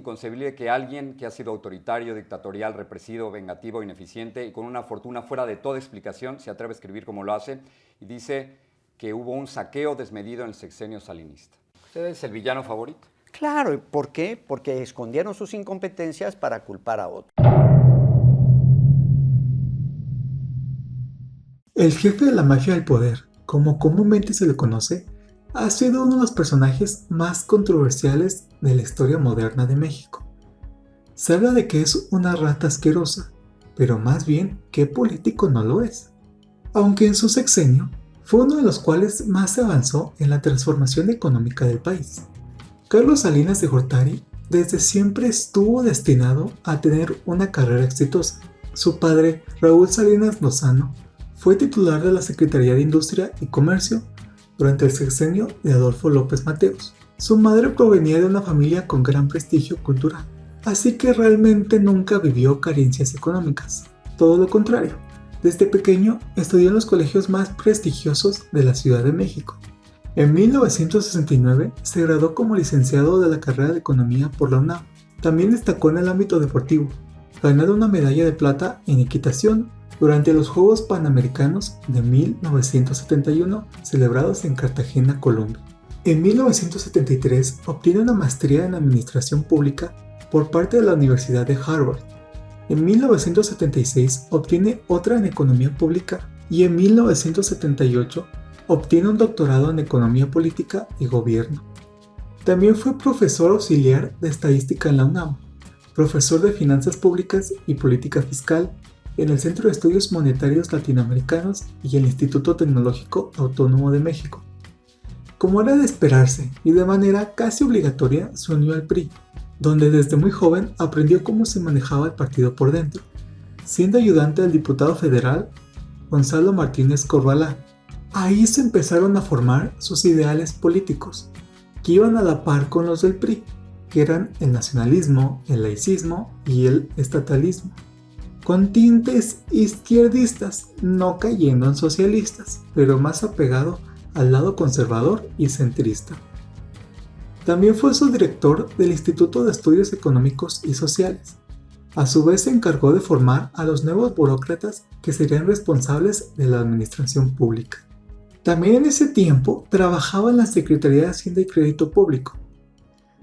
inconcebible que alguien que ha sido autoritario, dictatorial, represivo, vengativo, ineficiente y con una fortuna fuera de toda explicación se atreve a escribir como lo hace y dice que hubo un saqueo desmedido en el sexenio salinista. ¿Usted es el villano favorito? Claro, ¿por qué? Porque escondieron sus incompetencias para culpar a otros. El jefe de la mafia del poder, como comúnmente se le conoce, ha sido uno de los personajes más controversiales de la historia moderna de México. Se habla de que es una rata asquerosa, pero más bien que político no lo es. Aunque en su sexenio fue uno de los cuales más se avanzó en la transformación económica del país. Carlos Salinas de Gortari desde siempre estuvo destinado a tener una carrera exitosa. Su padre, Raúl Salinas Lozano, fue titular de la Secretaría de Industria y Comercio durante el sexenio de Adolfo López Mateos. Su madre provenía de una familia con gran prestigio cultural, así que realmente nunca vivió carencias económicas. Todo lo contrario, desde pequeño estudió en los colegios más prestigiosos de la Ciudad de México. En 1969 se graduó como licenciado de la carrera de Economía por la UNAM. También destacó en el ámbito deportivo, ganando una medalla de plata en equitación durante los Juegos Panamericanos de 1971 celebrados en Cartagena, Colombia. En 1973 obtiene una maestría en Administración Pública por parte de la Universidad de Harvard. En 1976 obtiene otra en Economía Pública y en 1978 obtiene un doctorado en Economía Política y Gobierno. También fue profesor auxiliar de Estadística en la UNAM, profesor de Finanzas Públicas y Política Fiscal en el Centro de Estudios Monetarios Latinoamericanos y el Instituto Tecnológico Autónomo de México. Como era de esperarse y de manera casi obligatoria, se unió al PRI, donde desde muy joven aprendió cómo se manejaba el partido por dentro, siendo ayudante del diputado federal Gonzalo Martínez Corvalán. Ahí se empezaron a formar sus ideales políticos, que iban a la par con los del PRI, que eran el nacionalismo, el laicismo y el estatalismo, con tintes izquierdistas, no cayendo en socialistas, pero más apegado al lado conservador y centrista. También fue subdirector del Instituto de Estudios Económicos y Sociales. A su vez se encargó de formar a los nuevos burócratas que serían responsables de la administración pública. También en ese tiempo trabajaba en la Secretaría de Hacienda y Crédito Público.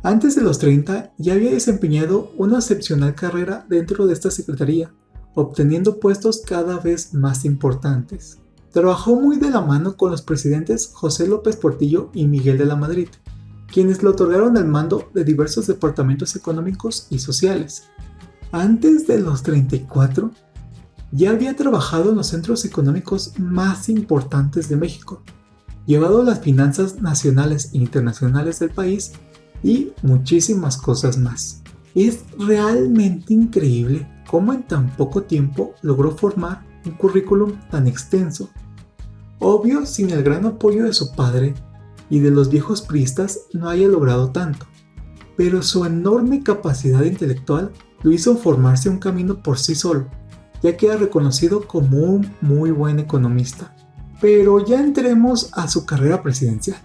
Antes de los 30 ya había desempeñado una excepcional carrera dentro de esta secretaría, obteniendo puestos cada vez más importantes. Trabajó muy de la mano con los presidentes José López Portillo y Miguel de la Madrid, quienes le otorgaron el mando de diversos departamentos económicos y sociales. Antes de los 34, ya había trabajado en los centros económicos más importantes de México, llevado las finanzas nacionales e internacionales del país y muchísimas cosas más. Es realmente increíble cómo en tan poco tiempo logró formar un currículum tan extenso. Obvio, sin el gran apoyo de su padre y de los viejos priistas no haya logrado tanto, pero su enorme capacidad intelectual lo hizo formarse un camino por sí solo, ya que era reconocido como un muy buen economista. Pero ya entremos a su carrera presidencial,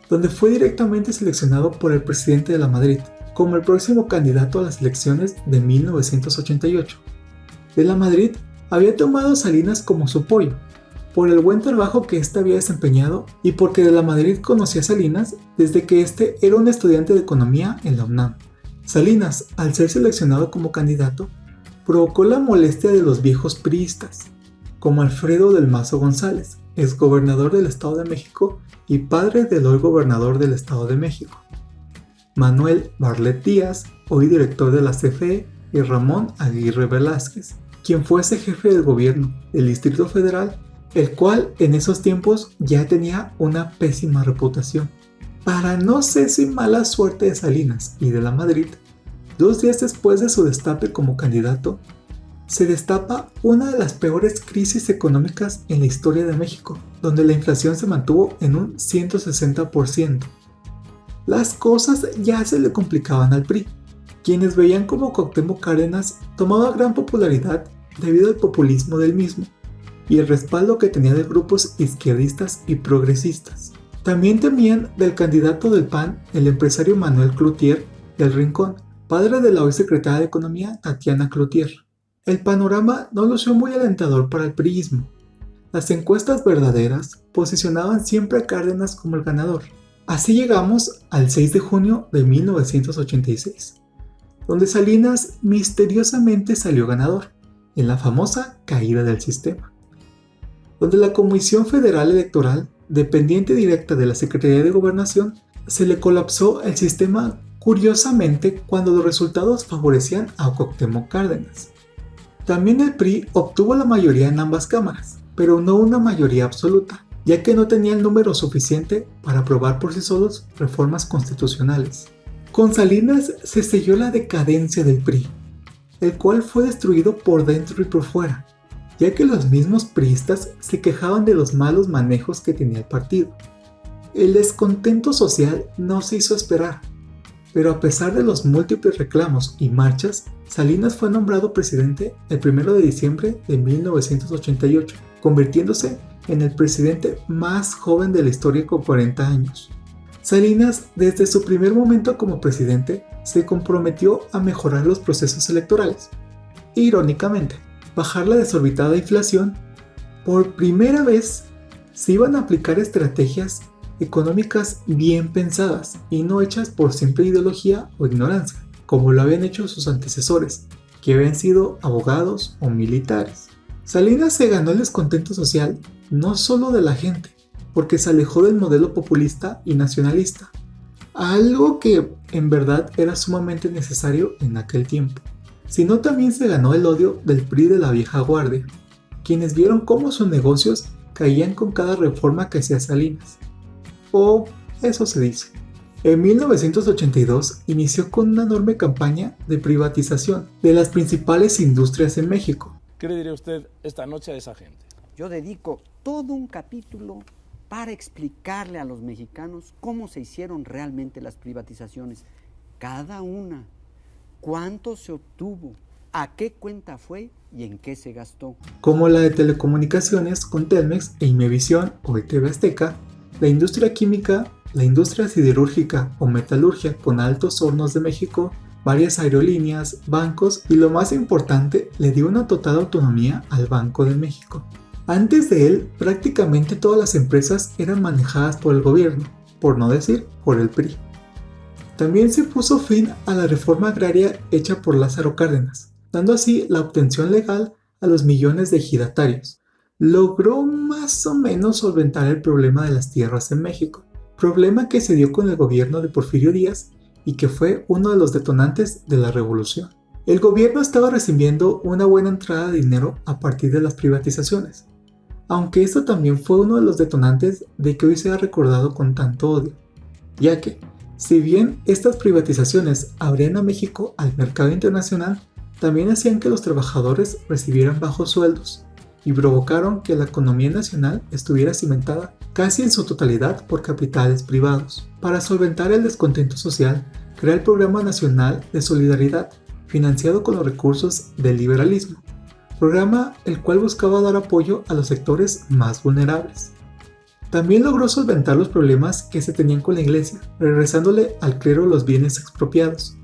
donde fue directamente seleccionado por el presidente de la Madrid como el próximo candidato a las elecciones de 1988. De la Madrid había tomado a Salinas como su apoyo, por el buen trabajo que éste había desempeñado y porque de la Madrid conocía a Salinas desde que éste era un estudiante de economía en la UNAM. Salinas, al ser seleccionado como candidato, provocó la molestia de los viejos priistas, como Alfredo del Mazo González, exgobernador del Estado de México y padre del hoy gobernador del Estado de México, Manuel Barlet Díaz, hoy director de la CFE, y Ramón Aguirre Velázquez, quien fuese jefe del gobierno del Distrito Federal, el cual en esos tiempos ya tenía una pésima reputación. Para no cese y mala suerte de Salinas y de la Madrid, 2 días después de su destape como candidato, se destapa una de las peores crisis económicas en la historia de México, donde la inflación se mantuvo en un 160%. Las cosas ya se le complicaban al PRI, quienes veían como Cuauhtémoc Cárdenas tomaba gran popularidad debido al populismo del mismo y el respaldo que tenía de grupos izquierdistas y progresistas. También temían del candidato del PAN, el empresario Manuel Cloutier del Rincón, padre de la hoy secretaria de Economía Tatiana Cloutier. El panorama no lució muy alentador para el priismo. Las encuestas verdaderas posicionaban siempre a Cárdenas como el ganador. Así llegamos al 6 de junio de 1986, donde Salinas misteriosamente salió ganador en la famosa caída del sistema, donde la Comisión Federal Electoral, dependiente directa de la Secretaría de Gobernación, se le colapsó el sistema curiosamente cuando los resultados favorecían a Cuauhtémoc Cárdenas. También el PRI obtuvo la mayoría en ambas cámaras, pero no una mayoría absoluta, ya que no tenía el número suficiente para aprobar por sí solos reformas constitucionales. Con Salinas se selló la decadencia del PRI, el cual fue destruido por dentro y por fuera, ya que los mismos priistas se quejaban de los malos manejos que tenía el partido. El descontento social no se hizo esperar, pero a pesar de los múltiples reclamos y marchas, Salinas fue nombrado presidente el 1 de diciembre de 1988, convirtiéndose en el presidente más joven de la historia con 40 años. Salinas, desde su primer momento como presidente, se comprometió a mejorar los procesos electorales. Irónicamente, bajar la desorbitada inflación. Por primera vez, se iban a aplicar estrategias económicas bien pensadas y no hechas por simple ideología o ignorancia, como lo habían hecho sus antecesores, que habían sido abogados o militares. Salinas se ganó el descontento social no solo de la gente, porque se alejó del modelo populista y nacionalista, algo que en verdad era sumamente necesario en aquel tiempo, sino también se ganó el odio del PRI de la vieja guardia, quienes vieron cómo sus negocios caían con cada reforma que hacía Salinas. O eso se dice. En 1982 inició con una enorme campaña de privatización de las principales industrias en México. ¿Qué le diría usted esta noche a esa gente? Yo dedico todo un capítulo para explicarle a los mexicanos cómo se hicieron realmente las privatizaciones. Cada una, cuánto se obtuvo, a qué cuenta fue y en qué se gastó. Como la de telecomunicaciones con Telmex e Imevisión o TV Azteca, la industria química, la industria siderúrgica o metalurgia con Altos Hornos de México, varias aerolíneas, bancos y lo más importante, le dio una total autonomía al Banco de México. Antes de él, prácticamente todas las empresas eran manejadas por el gobierno, por no decir por el PRI. También se puso fin a la reforma agraria hecha por Lázaro Cárdenas, dando así la obtención legal a los millones de ejidatarios. Logró más o menos solventar el problema de las tierras en México, problema que se dio con el gobierno de Porfirio Díaz y que fue uno de los detonantes de la revolución. El gobierno estaba recibiendo una buena entrada de dinero a partir de las privatizaciones, aunque esto también fue uno de los detonantes de que hoy sea recordado con tanto odio, ya que, si bien estas privatizaciones abrían a México al mercado internacional, también hacían que los trabajadores recibieran bajos sueldos y provocaron que la economía nacional estuviera cimentada casi en su totalidad por capitales privados. Para solventar el descontento social, crea el Programa Nacional de Solidaridad, financiado con los recursos del liberalismo, programa el cual buscaba dar apoyo a los sectores más vulnerables. También logró solventar los problemas que se tenían con la Iglesia, regresándole al clero los bienes expropiados.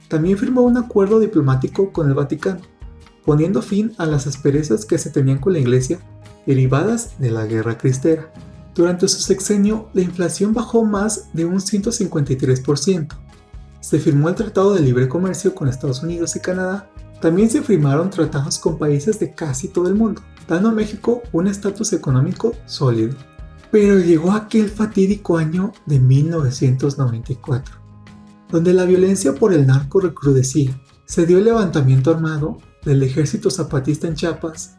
También firmó un acuerdo diplomático con el Vaticano, poniendo fin a las asperezas que se tenían con la Iglesia derivadas de la Guerra Cristera. Durante su sexenio, la inflación bajó más de un 153%. Se firmó el Tratado de Libre Comercio con Estados Unidos y Canadá. También se firmaron tratados con países de casi todo el mundo, dando a México un estatus económico sólido. Pero llegó aquel fatídico año de 1994, donde la violencia por el narco recrudecía. Se dio el levantamiento armado del Ejército Zapatista en Chiapas.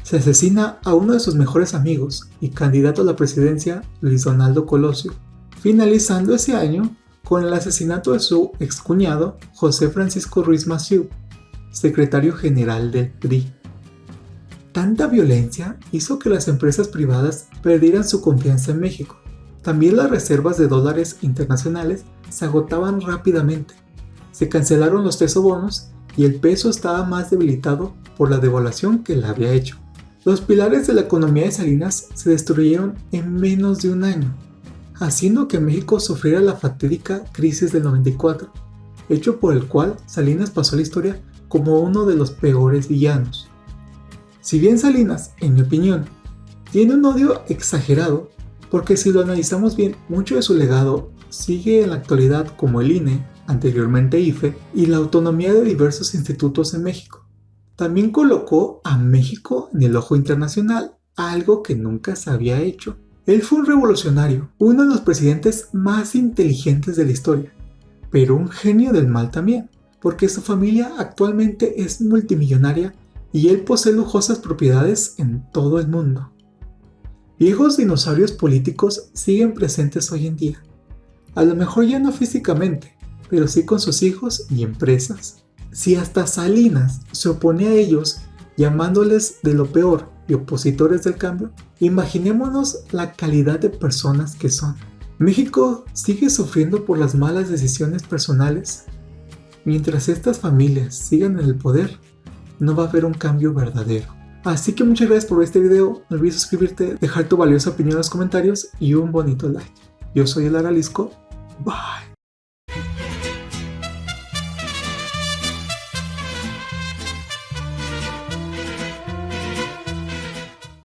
Se asesina a uno de sus mejores amigos y candidato a la presidencia, Luis Donaldo Colosio, finalizando ese año con el asesinato de su excuñado, José Francisco Ruiz Massieu, secretario general del PRI. Tanta violencia hizo que las empresas privadas perdieran su confianza en México. También las reservas de dólares internacionales se agotaban rápidamente. Se cancelaron los tesobonos y el peso estaba más debilitado por la devaluación que la había hecho. Los pilares de la economía de Salinas se destruyeron en menos de un año, haciendo que México sufriera la fatídica crisis del 94, hecho por el cual Salinas pasó a la historia como uno de los peores villanos. Si bien Salinas, en mi opinión, tiene un odio exagerado, porque si lo analizamos bien, mucho de su legado sigue en la actualidad como el INE, anteriormente IFE, y la autonomía de diversos institutos en México. También colocó a México en el ojo internacional, algo que nunca se había hecho. Él fue un revolucionario, uno de los presidentes más inteligentes de la historia, pero un genio del mal también, porque su familia actualmente es multimillonaria y él posee lujosas propiedades en todo el mundo. Viejos dinosaurios políticos siguen presentes hoy en día, a lo mejor ya no físicamente, pero sí con sus hijos y empresas. Si hasta Salinas se opone a ellos, llamándoles de lo peor y opositores del cambio, imaginémonos la calidad de personas que son. México sigue sufriendo por las malas decisiones personales. Mientras estas familias sigan en el poder, no va a haber un cambio verdadero. Así que muchas gracias por ver este video, no olvides suscribirte, dejar tu valiosa opinión en los comentarios y un bonito like. Yo soy el Aralisco, bye.